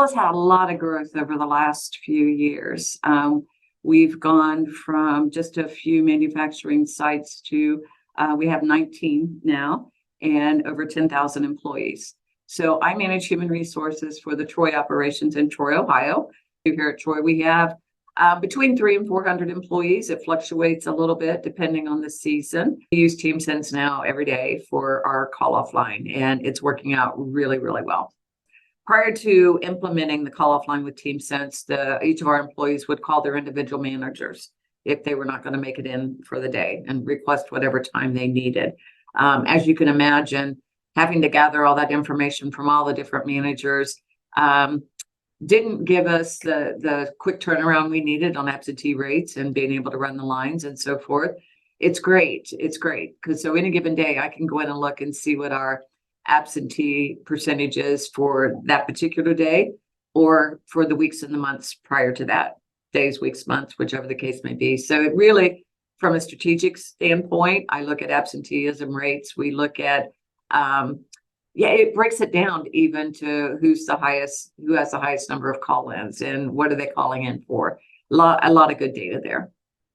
Has had a lot of growth over the last few years. We've gone from just a few manufacturing sites to we have 19 now and over 10,000 employees. So I manage human resources for the Troy operations in Troy, Ohio. Here at Troy, we have between 300 and 400 employees. It fluctuates a little bit depending on the season. We use TeamSense now every day for our call-off line, and it's working out really, really well. Prior to implementing the call-off line with TeamSense, each of our employees would call their individual managers if they were not going to make it in for the day and request whatever time they needed. As you can imagine, having to gather all that information from all the different managers didn't give us the quick turnaround we needed on absentee rates and being able to run the lines and so forth. It's great. It's great because so any given day, I can go in and look and see what our absentee percentages for that particular day or for the weeks and the months prior to that, days, weeks, months, whichever the case may be. So it really, from a strategic standpoint, I look at absenteeism rates. We look at it breaks it down even to who has the highest number of call-ins and what are they calling in for. A lot of good data there.